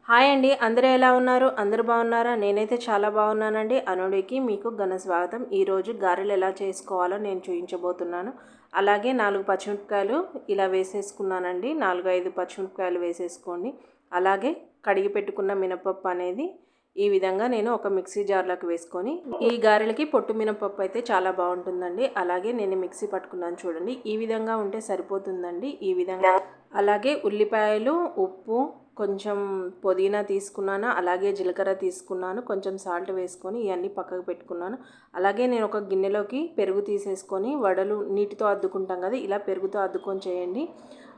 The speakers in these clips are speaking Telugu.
హాయ్ అండి, అందరూ ఎలా ఉన్నారు? అందరూ బాగున్నారా? నేనైతే చాలా బాగున్నానండి. అనుడికి మీకు ఘన స్వాగతం. ఈరోజు గారెలు ఎలా చేసుకోవాలో నేను చూపించబోతున్నాను. అలాగే 4 పచ్చిమిరపకాయలు ఇలా వేసేసుకున్నానండి. 4, 5 పచ్చిమిరపకాయలు వేసేసుకోండి. అలాగే కడిగి పెట్టుకున్న మినపప్పు అనేది ఈ విధంగా నేను ఒక మిక్సీ జార్లోకి వేసుకొని, ఈ గారెలకి పొట్టు మినపప్పు అయితే చాలా బాగుంటుందండి. అలాగే నేను మిక్సీ పట్టుకున్నాను చూడండి. ఈ విధంగా ఉంటే సరిపోతుందండి. ఈ విధంగా అలాగే ఉల్లిపాయలు, ఉప్పు, కొంచెం పుదీనా తీసుకున్నాను, అలాగే జీలకర్ర తీసుకున్నాను, కొంచెం సాల్ట్ వేసుకొని ఇవన్నీ పక్కకు పెట్టుకున్నాను. అలాగే నేను ఒక గిన్నెలోకి పెరుగు తీసేసుకొని, వడలు నీటితో అద్దుకుంటాం కదా, ఇలా పెరుగుతో అద్దుకొని చేయండి.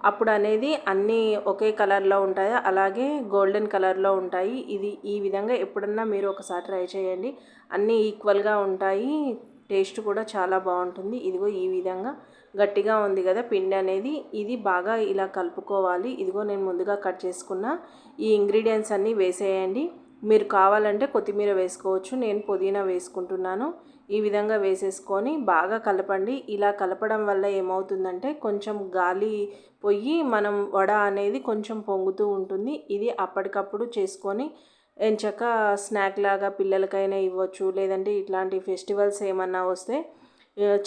అప్పుడు అనేది అన్నీ ఒకే కలర్లో ఉంటాయి, అలాగే గోల్డెన్ కలర్లో ఉంటాయి. ఇది ఈ విధంగా ఎప్పుడన్నా మీరు ఒకసారి ట్రై చేయండి. అన్నీ ఈక్వల్గా ఉంటాయి, టేస్ట్ కూడా చాలా బాగుంటుంది. ఇదిగో ఈ విధంగా గట్టిగా ఉంది కదా పిండి అనేది, ఇది బాగా ఇలా కలుపుకోవాలి. ఇదిగో నేను ముందుగా కట్ చేసుకున్న ఈ ఇంగ్రీడియంట్స్ అన్నీ వేసేయండి. మీరు కావాలంటే కొత్తిమీర వేసుకోవచ్చు, నేను పుదీనా వేసుకుంటున్నాను. ఈ విధంగా వేసేసుకొని బాగా కలపండి. ఇలా కలపడం వల్ల ఏమవుతుందంటే కొంచెం గాలి పోయి మనం వడ అనేది కొంచెం పొంగుతూ ఉంటుంది. ఇది అప్పటికప్పుడు చేసుకొని ఎంచక్క స్నాక్ లాగా పిల్లలకైనా ఇవ్వచ్చు, లేదంటే ఇట్లాంటి ఫెస్టివల్స్ ఏమన్నా వస్తే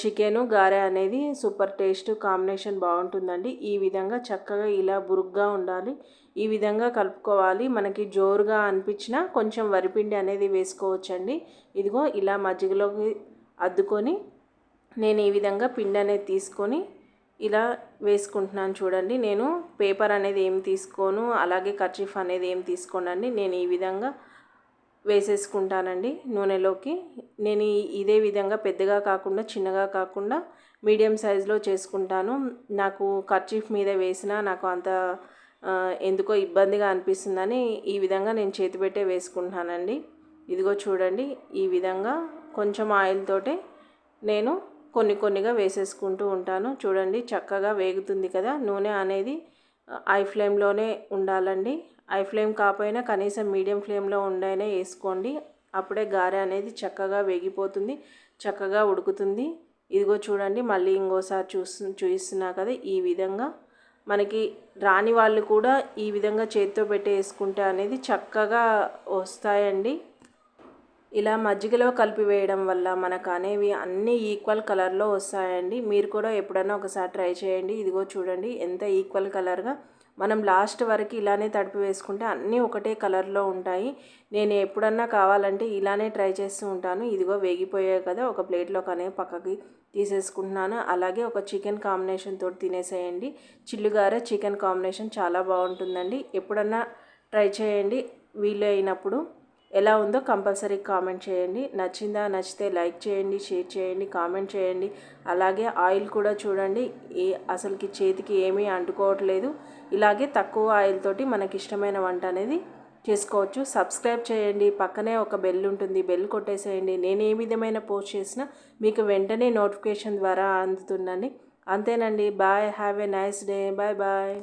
చికెను గారె అనేది సూపర్ టేస్ట్ కాంబినేషన్ బాగుంటుందండి. ఈ విధంగా చక్కగా ఇలా బురుగ్గా ఉండాలి, ఈ విధంగా కలుపుకోవాలి. మనకి జోరుగా అనిపించినా కొంచెం వరిపిండి అనేది వేసుకోవచ్చండి. ఇదిగో ఇలా మజ్జిగలోకి అద్దుకొని నేను ఈ విధంగా పిండి అనేది తీసుకొని ఇలా వేసుకుంటున్నాను చూడండి. నేను పేపర్ అనేది ఏం తీసుకోను, అలాగే కర్చీఫ్ అనేది ఏం తీసుకోనండి. నేను ఈ విధంగా వేసేసుకుంటానండి నూనెలోకి. నేను ఇదే విధంగా పెద్దగా కాకుండా చిన్నగా కాకుండా మీడియం సైజులో చేసుకుంటాను. నాకు కర్చీఫ్ మీద వేసినా నాకు అంత ఎందుకో ఇబ్బందిగా అనిపిస్తుందని ఈ విధంగా నేను చేతి పెట్టే వేసుకుంటానండి. ఇదిగో చూడండి, ఈ విధంగా కొంచెం ఆయిల్ తోటే నేను కొన్నిగా వేసేసుకుంటూ ఉంటాను. చూడండి చక్కగా వేగుతుంది కదా. నూనె అనేది హై ఫ్లేమ్లోనే ఉండాలండి. హై ఫ్లేమ్ కాకపోయినా కనీసం మీడియం ఫ్లేమ్లో ఉండైనా వేసుకోండి. అప్పుడే గారె అనేది చక్కగా వేగిపోతుంది, చక్కగా ఉడుకుతుంది. ఇదిగో చూడండి, మళ్ళీ ఇంకోసారి చూపిస్తున్నా కదా. ఈ విధంగా మనకి రాని వాళ్ళు కూడా ఈ విధంగా చేతితో పెట్టి వేసుకుంటే అనేది చక్కగా వస్తాయండి. ఇలా మజ్జిగలో కలిపి వేయడం వల్ల మనకు అనేవి అన్నీ ఈక్వల్ కలర్లో వస్తాయండి. మీరు కూడా ఎప్పుడైనా ఒకసారి ట్రై చేయండి. ఇదిగో చూడండి ఎంత ఈక్వల్ కలర్గా మనం లాస్ట్ వరకు ఇలానే తడిపి వేసుకుంటే అన్నీ ఒకటే కలర్లో ఉంటాయి. నేను ఎప్పుడన్నా కావాలంటే ఇలానే ట్రై చేస్తూ ఉంటాను. ఇదిగో వేగిపోయాయి కదా, ఒక ప్లేట్లోకి అనేది పక్కకి తీసేసుకుంటున్నాను. అలాగే ఒక చికెన్ కాంబినేషన్ తోటి తినేసేయండి. చిల్లుగారె చికెన్ కాంబినేషన్ చాలా బాగుంటుందండి. ఎప్పుడన్నా ట్రై చేయండి వీలు అయినప్పుడు. ఎలా ఉందో కంపల్సరీ కామెంట్ చేయండి. నచ్చితే లైక్ చేయండి, షేర్ చేయండి, కామెంట్ చేయండి. అలాగే ఆయిల్ కూడా చూడండి, అసలుకి చేతికి ఏమీ అంటుకోవట్లేదు. ఇలాగే తక్కువ ఆయిల్ తోటి మనకి ఇష్టమైన వంట అనేది చేసుకోవచ్చు. సబ్స్క్రైబ్ చేయండి, పక్కనే ఒక బెల్ ఉంటుంది, బెల్ కొట్టేసేయండి. నేను ఏ విధమైన పోస్ట్ చేసినా మీకు వెంటనే నోటిఫికేషన్ ద్వారా అందుతుందండి. అంతేనండి. Bye, have a nice day. Bye bye.